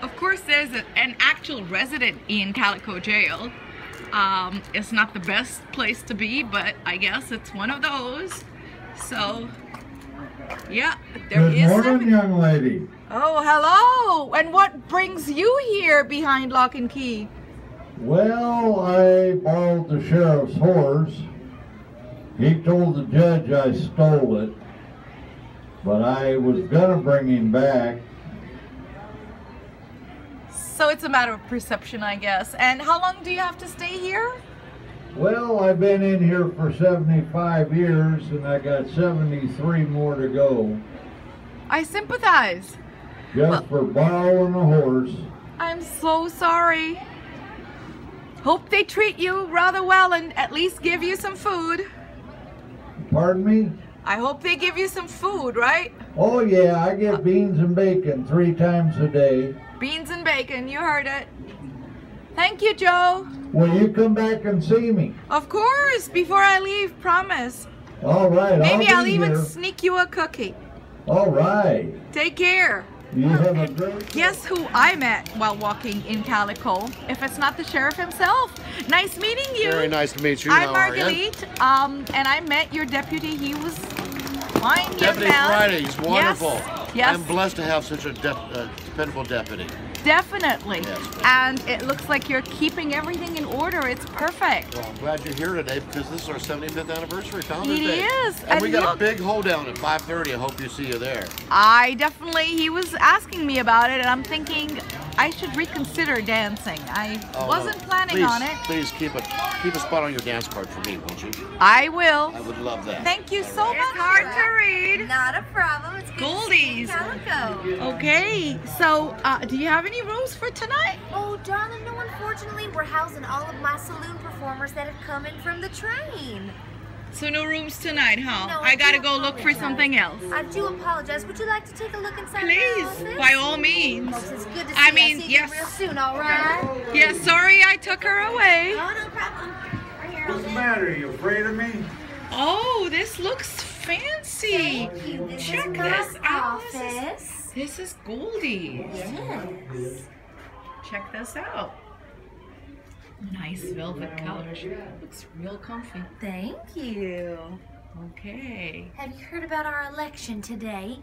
of course, there's an actual resident in Calico jail. It's not the best place to be, but I guess it's one of those. So, yeah, there is. Good morning, young lady. Oh, hello. And what brings you here behind lock and key? Well, I borrowed the sheriff's horse. He told the judge I stole it, but I was gonna bring him back. So it's a matter of perception, I guess. And how long do you have to stay here? Well, I've been in here for 75 years, and I got 73 more to go. I sympathize. Just for borrowing a horse. I'm so sorry. Hope they treat you rather well and at least give you some food. Pardon me? I hope they give you some food, right? Oh yeah, I get beans and bacon 3 times a day. Beans and bacon, you heard it. Thank you, Joe. Will you come back and see me? Of course, before I leave, promise. All right, Maybe I'll be even here. sneak you a cookie. All right. Take care. You have a great day. Guess who I met while walking in Calico? If it's not the sheriff himself. Nice meeting you. Very nice to meet you. I'm How are you? Marguerite, and I met your deputy. He was fine. Deputy Friday, he's wonderful. Yes. I'm blessed to have such a dependable deputy. Definitely. Yes. And it looks like you're keeping everything in order. It's perfect. Well, I'm glad you're here today because this is our 75th anniversary, Founders It Day. is. And we got look, a big hoedown at 5:30. I hope you see you there. he was asking me about it, and I'm thinking I should reconsider dancing. I wasn't planning on it. Please keep a spot on your dance card for me, won't you? I will. I would love that. Thank you so much. It's hard to read. Not a problem. It's good Goldies. to see Calico. Okay, so do you have any rooms for tonight? Oh, darling, no, unfortunately, we're housing all of my saloon performers that have come in from the train. So no rooms tonight, huh? No, I gotta do go look for apologize. something else. I do apologize. Would you like to take a look inside my Please, office? by all means. Folks, it's good to see I you. mean, I'll see yes. you real soon, all right? Yeah, sorry I took her away. Oh, no problem. Right here, What's the matter? Are you afraid of me? Oh, this looks fancy. Thank you. This Check is my this out. office. This is Goldie. Yes. Check this out. Nice velvet couch. Looks real comfy. Thank you. Okay. Have you heard about our election today?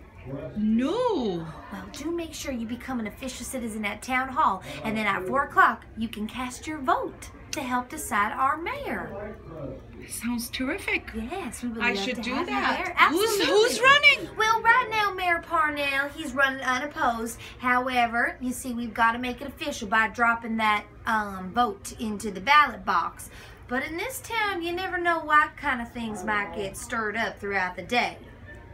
No. Well, do make sure you become an official citizen at Town Hall, and then at 4 o'clock, you can cast your vote to help decide our mayor. Sounds terrific. Yes, we would I love should to do have you that. there. Absolutely. Who's running? Well, right now, Mayor Parnell, he's running unopposed. However, you see, we've got to make it official by dropping that vote into the ballot box. But in this town, you never know what kind of things might get stirred up throughout the day.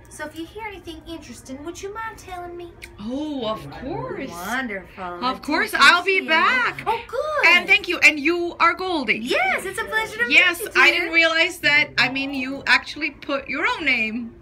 So if you hear anything interesting, would you mind telling me? Oh, of course. Wonderful. Of course, I'll be back. Oh, good. And thank you. And you are Goldie. Yes, it's a pleasure to Yes, meet you, I dear. didn't realize that. I mean, you actually put your own name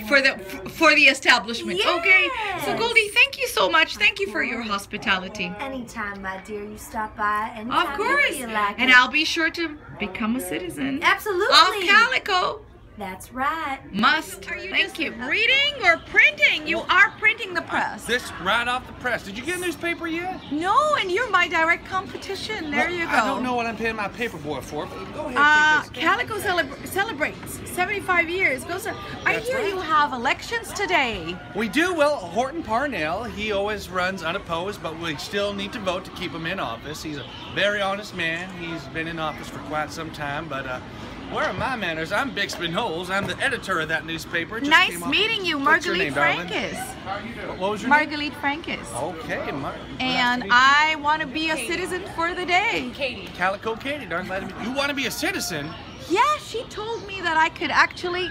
for the establishment. Okay. So Yes. Goldie, thank you so much. Thank you for your hospitality. Anytime, my dear, you stop by. Anytime Of course. you feel like And it. I'll be sure to become a citizen Absolutely. of Calico. That's right. Must. Thank you. Reading or printing? You are printing the press. This right off the press. Did you get a newspaper yet? No, and you're my direct competition. There Well, you go. I don't know what I'm paying my paper boy for, but go ahead take this. Calico celebrates 75 years. Goes. I That's hear right. you have elections today. We do. Well, Horton Parnell, he always runs unopposed, but we still need to vote to keep him in office. He's a very honest man. He's been in office for quite some time, but where are my manners? I'm Bixby Knowles. I'm the editor of that newspaper. It just Nice came off- meeting you, What's your Marguerite name, darling? Frankis. What was your name? Marguerite Frankis. Okay, And I want to be a citizen for the day. Calico Katie, darn glad to meet you. You want to be a citizen? Yeah, she told me that I could actually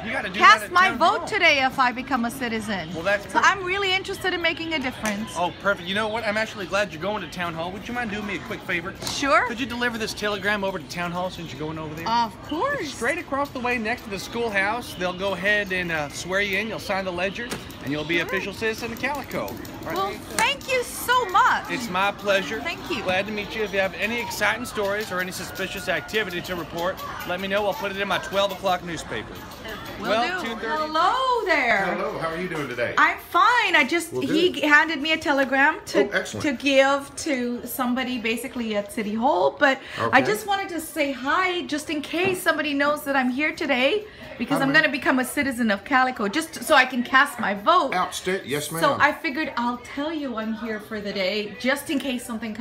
You got to do that cast at my town vote hall. today if I become a citizen. Well, that's so perfect. I'm really interested in making a difference. Oh, perfect. You know what? I'm actually glad you're going to town hall. Would you mind doing me a quick favor? Sure. Could you deliver this telegram over to town hall since you're going over there? Of course. Straight across the way next to the schoolhouse. They'll go ahead and swear you in. You'll sign the ledger, and you'll be official citizen of Calico. All right, Well, thank you so much. it's my pleasure. Thank you. Glad to meet you. If you have any exciting stories or any suspicious activity to report, let me know. I'll put it in my 12 o'clock newspaper. Well, 2:30. Hello there. Hello, how are you doing today? I'm fine. He handed me a telegram to excellent. give to somebody basically at City Hall, but I Okay. just wanted to say hi just in case somebody knows that I'm here today because I'm going to become a citizen of Calico just so I can cast my vote. Outstanding. Yes, ma'am. So I figured I'll tell you I'm here for the day just in case something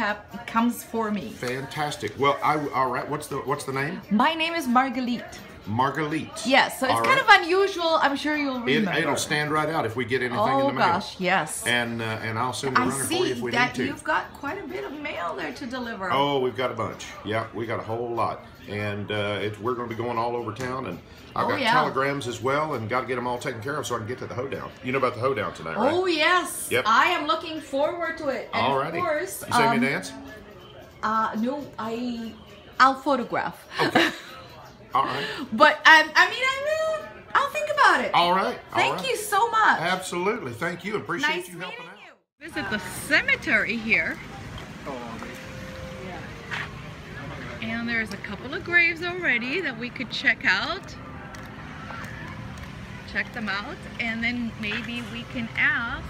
comes for me. Fantastic. Well, all right. What's the name? My name is Marguerite. Marguerite. Yes, so it's kind of unusual. I'm sure you'll remember. It'll stand right out if we get anything in Oh the mail. gosh, yes. And I'll send a I runner for you see if we that need to. you've got quite a bit of mail there to deliver. Oh, we've got a bunch. Yeah, we got a whole lot, and we're going to be going all over town, and I've got telegrams as well, and got to get them all taken care of so I can get to the hoedown. You know about the hoedown tonight, right? Oh yes. Yep. I am looking forward to it. And Alrighty. of course, you sing me a dance? No, I'll photograph. Okay. All right. But I'll think about it. All right. Thank you so much. Absolutely. Thank you. Appreciate Nice you helping meeting out. you. Visit the cemetery here. And there's a couple of graves already that we could check out. Check them out, and then maybe we can ask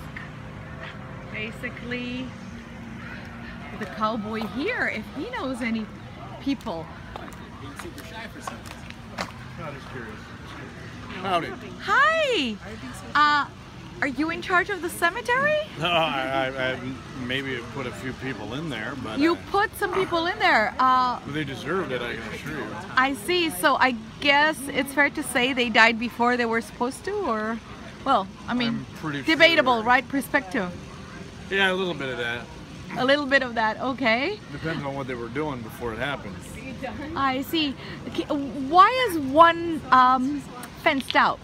basically the cowboy here if he knows any people. Howdy. Hi! Are you in charge of the cemetery? No, I maybe put a few people in there, but You put some people in there. they deserved it, I can assure you. I see. So I guess it's fair to say they died before they were supposed to, or, well, I mean, I'm pretty debatable, sure. right? Perspective. Yeah, a little bit of that. A little bit of that, okay. Depends on what they were doing before it happened. I see. Okay, why is one fenced out?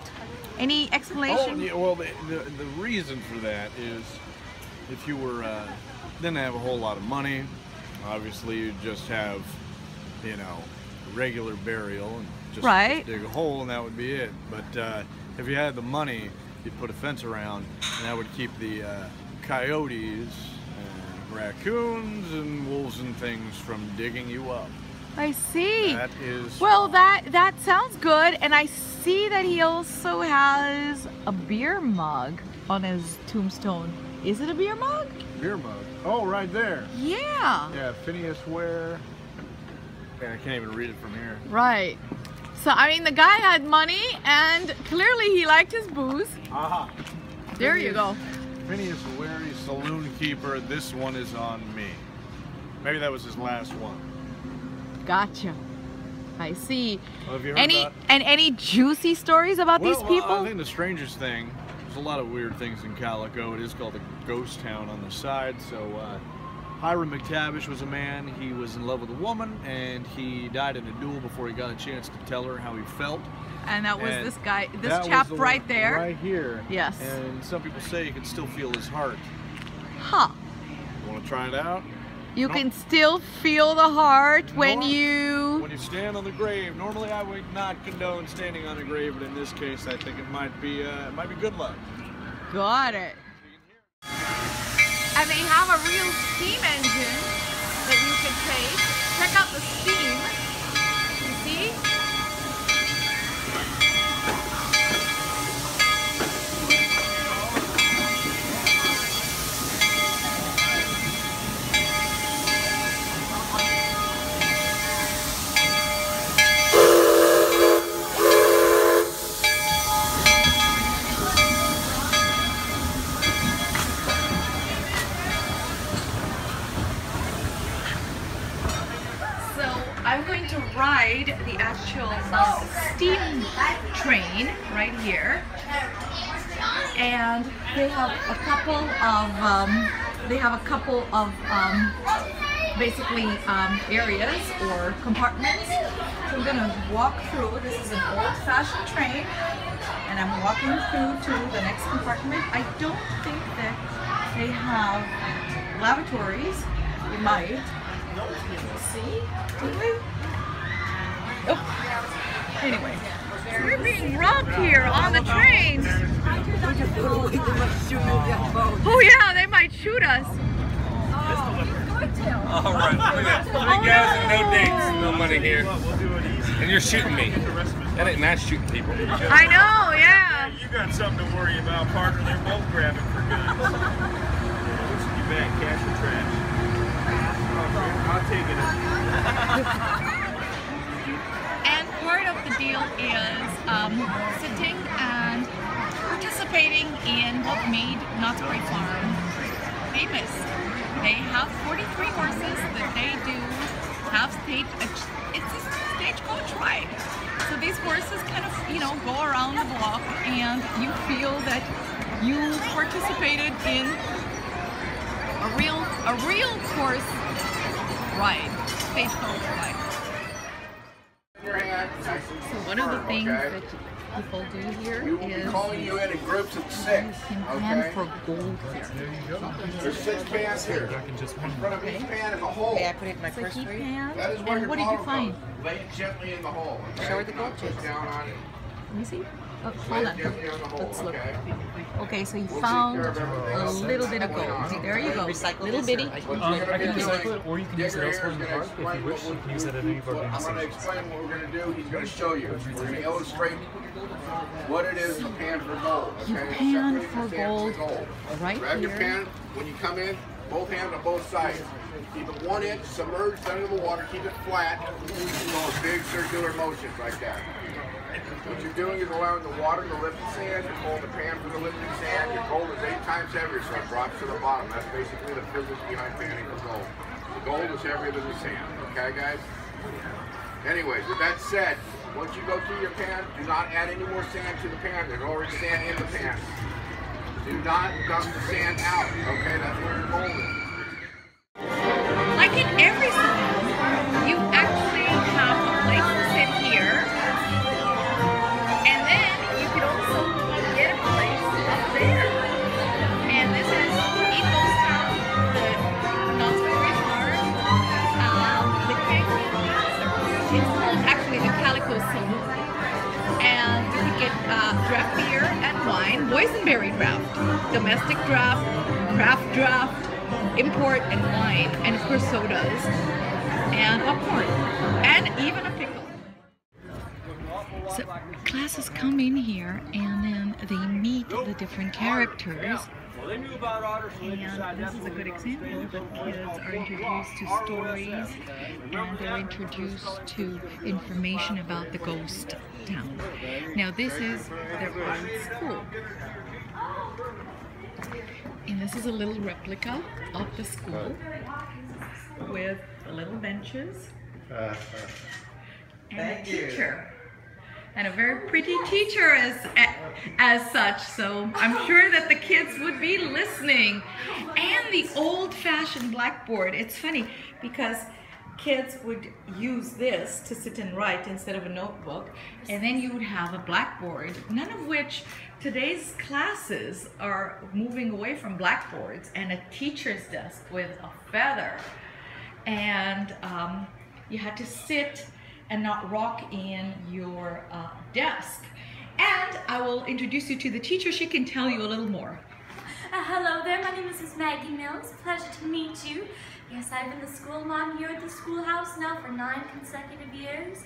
Any Oh, explanation? yeah, well, the reason for that is if you were didn't have a whole lot of money, obviously you just have, you know, regular burial and just dig a hole and that would be it. But if you had the money, you'd put a fence around, and that would keep the coyotes and raccoons and wolves and things from digging you up. I see. That is. Well, that sounds good, and I see that he also has a beer mug on his tombstone. Is it a beer mug? Beer mug. Oh, right there. Yeah. Yeah, Phineas Ware. Yeah, I can't even read it from here. Right. So, I mean, the guy had money, and clearly he liked his booze. Aha. There you go. Phineas Ware, saloon keeper. This one is on me. Maybe that was his last one. Gotcha. I see. Well, have you heard about... any juicy stories about these people? I think the strangest thing, there's a lot of weird things in Calico. It is called a ghost town on the side. So Hiram McTavish was a man. He was in love with a woman, and he died in a duel before he got a chance to tell her how he felt. And that was this guy, this chap right there. Right here. Yes. And some people say you can still feel his heart. Huh. You want to try it out? You can still feel the heart when you stand on the grave. Normally I would not condone standing on a grave, but in this case I think it might be good luck. Got it. And they have a real steam engine that you can take. Check out the steam. You see? I'm going to ride the actual steam train right here, and they have a couple of basically areas or compartments. So I'm gonna walk through. This is an old-fashioned train, and I'm walking through to the next compartment. I don't think that they have lavatories. We might. See? Do we? Oh. Anyway, we're being robbed here on the train. Oh yeah, they might shoot us. All right, look at that. 3 guys and no dates, no money here. And you're shooting me. That ain't nice shooting people. I know, yeah. You got something to worry about, partner. They're both grabbing for goods. What's in your bag, cash or trash? I'll take it. And part of the deal is sitting and participating in what made Knott's Farm famous. They have 43 horses that they do have it's a stagecoach ride. So these horses kind of, you know, go around the block and you feel that you participated in a real horse ride, stagecoach ride. So one of the things that people do here is calling you in groups of 6. pan for gold here. There's 6 pans here. In front of each pan is a hole. Okay, I put it in my So purse keep for you. pan, That is where and your what did you bottle find? goes. Lay it gently in the hole. Okay? Show her the gold Push chips. down on it. Let me see. Oh, Lay hold it on. gently on the hole. Let's look. Okay? Okay, so you We'll found take care of everything a else. little bit of gold. See, there you go. Recycle Little this, bitty. or I What can you're gonna I can be recycle doing- it, or you can use it Digger elsewhere here in the is park. If gonna you wish, explain you can use it at any of our I'm going to demonstrations. explain what we're going to do. He's going to show you. We're going to illustrate what it is to pan for gold. You Okay? pan Separate for the sand gold right Grab your here. pan when you come in. Both hands on both sides. Keep it 1 inch submerged under the water. Keep it flat. Go big circular motions like that. What you're doing is allowing the water to lift the sand. You're pulling the pan for the lifting sand. Your gold is 8 times heavier, so it drops to the bottom. That's basically the physics behind panning for gold. The gold is heavier than the sand. Okay, guys? Anyways, with that said, once you go through your pan, do not add any more sand to the pan. There's already sand in the pan. Do not dump the sand out. Okay, that's where your gold is. Like in every saloon, you actually have a place to sit here, and then you can also get a place up there. And this is Eagles Town, the Knott's Farm. It's called actually the Calico saloon. And you can get draft beer and wine, boysenberry draft, domestic draft, craft draft, import and wine, and of course sodas, and popcorn, and even a pickle. So classes come in here and then they meet the different characters. And this is a good example. The kids are introduced to stories and they're introduced to information about the ghost town. Now this is their old school. And this is a little replica of the school with the little benches and a teacher. And a very pretty teacher as such, so I'm sure that the kids would be listening. And the old-fashioned blackboard. It's funny because kids would use this to sit and write instead of a notebook, and then you would have a blackboard, none of which today's classes are moving away from blackboards and a teacher's desk with a feather. And you had to sit and not rock in your desk. And I will introduce you to the teacher. She can tell you a little more. Hello there, my name is Miss Maggie Mills. Pleasure to meet you. Yes, I've been the school mom here at the schoolhouse now for 9 consecutive years.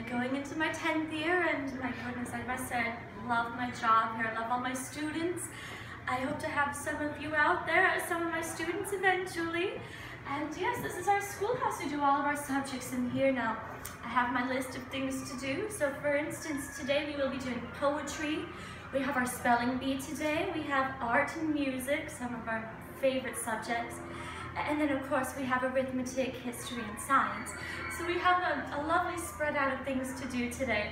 Going into my 10th year, and my goodness, like I said, love my job here. I love all my students. I hope to have some of you out there as some of my students eventually. And yes, this is our schoolhouse. We do all of our subjects in here now. I have my list of things to do. So for instance, today we will be doing poetry. We have our spelling bee today. We have art and music, some of our favorite subjects. And then of course we have arithmetic, history, and science. So we have a lovely spread out of things to do today.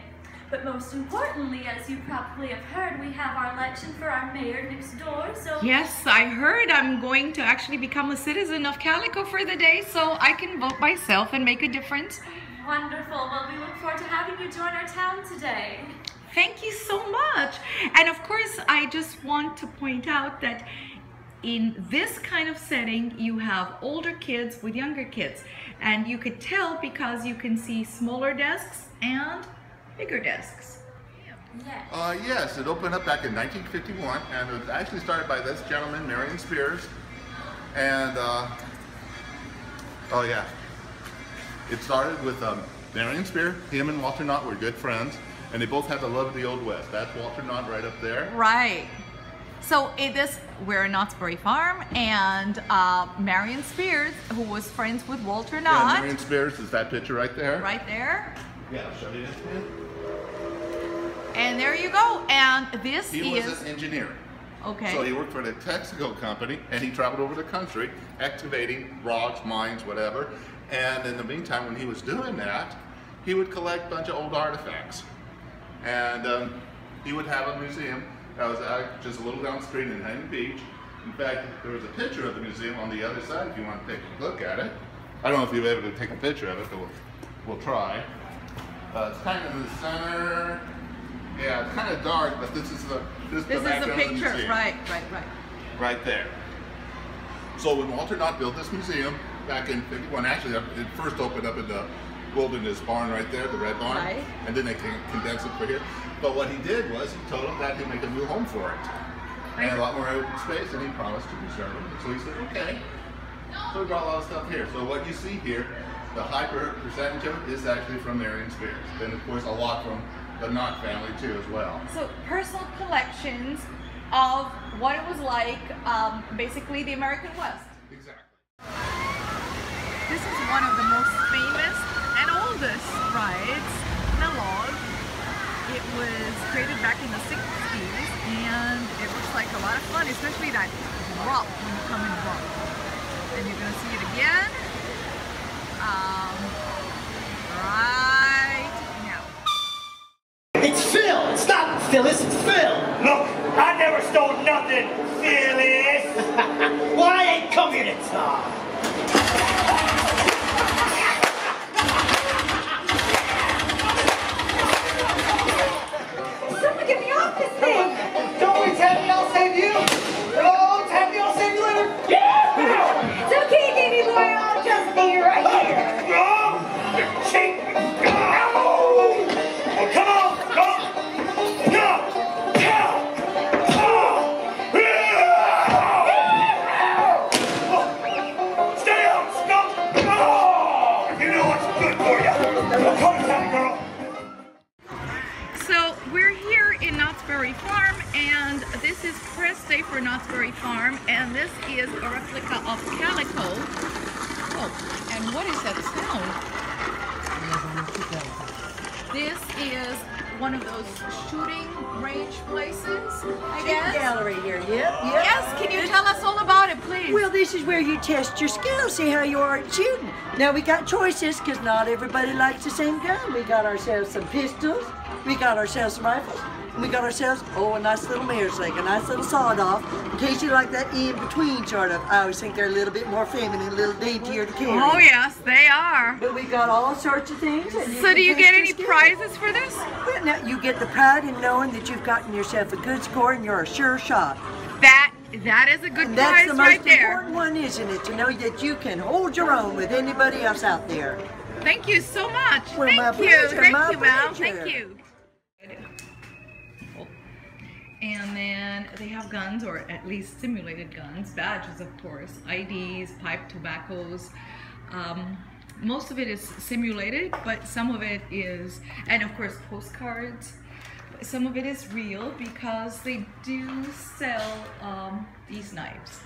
But most importantly, as you probably have heard, we have our election for our mayor next door. So yes, I heard I'm going to actually become a citizen of Calico for the day, so I can vote myself and make a difference. Wonderful. Well, we look forward to having you join our town today. Thank you so much. And of course, I just want to point out that in this kind of setting, you have older kids with younger kids. And you could tell because you can see smaller desks and bigger desks. Yes, it opened up back in 1951, and it was actually started by this gentleman, Marion Spears. And, it started with Marion Spear. Him and Walter Knott were good friends. And they both have the love of the Old West. That's Walter Knott right up there. Right. So we're in Knott's Berry Farm, and Marion Spears, who was friends with Walter Knott. Yeah, Marion Spears is that picture right there. Right there. Yeah, I'll show you this one. And there you go. And this He was an engineer. Okay. So he worked for the Texaco company, and he traveled over the country excavating rocks, mines, whatever. And in the meantime, when he was doing that, he would collect a bunch of old artifacts. And he would have a museum that was just a little down the street in Huntington Beach. In fact, there was a picture of the museum on the other side if you want to take a look at it. I don't know if you'll be able to take a picture of it, but we'll try. It's kind of in the center. Yeah, it's kind of dark, but this is the picture, right. Right there. So when Walter Knott built this museum back in '51, actually it first opened up in the Wilderness Barn right there, the Red Barn, right. And then they condensed it for here. But what he did was he told him that he'd make a new home for it, and a lot more open space, and he promised to preserve it. So he said, okay. So we brought a lot of stuff here. So what you see here, the high percentage of it is actually from Marion Spears. Then of course a lot from the Knott family too as well. So personal collections of what it was like, basically the American West. Exactly. This is one of the most famous and oldest rides in a log. It was created back in the 60s, and it looks like a lot of fun, especially that drop when you come in drop. And you're gonna see it again. Right now. It's Phil! It's not Phyllis, it's Phil! Look, I never stole nothing, Phyllis! Well, I ain't come here to talk. Someone get me off this thing! Don't worry, Tabby, I'll save you! Oh, Tabby, I'll save you later! Yeah! It's okay, baby boy, I'll just be right here! Cheat! Come on! Go! Stay out, skunk! You know what's good for you! Come on, girl! So we're here in Knott's Berry Farm, and this is press day for Knott's Berry Farm, and this is a replica of Calico. Oh, and what is that sound? This is one of those shooting range places, I guess. Gallery here, yep. Yes, can you tell us all about it, please? Well, this is where you test your skills, see how you are at shooting. Now, we got choices, because not everybody likes the same gun. We got ourselves some pistols, we got ourselves some rifles, and we got ourselves, a nice little mirror sling, a nice little sawed-off, in case you like that in-between sort of. I always think they're a little bit more feminine, a little daintier to carry. Oh, yes, they are. But we got all sorts of things. So do you get any prizes for this? Well, now, you get the pride in knowing that you've gotten yourself a good score and you're a sure shot. That is a good prize right there. That's the most important one, isn't it? To know that you can hold your own with anybody else out there. Thank you so much. Well, Thank my you. pleasure, Thank my you, Mel. pleasure. Thank you. And then they have guns, or at least simulated guns, badges, of course, IDs, pipe tobaccos. Most of it is simulated, but some of it is, and of course postcards. Some of it is real because they do sell these knives.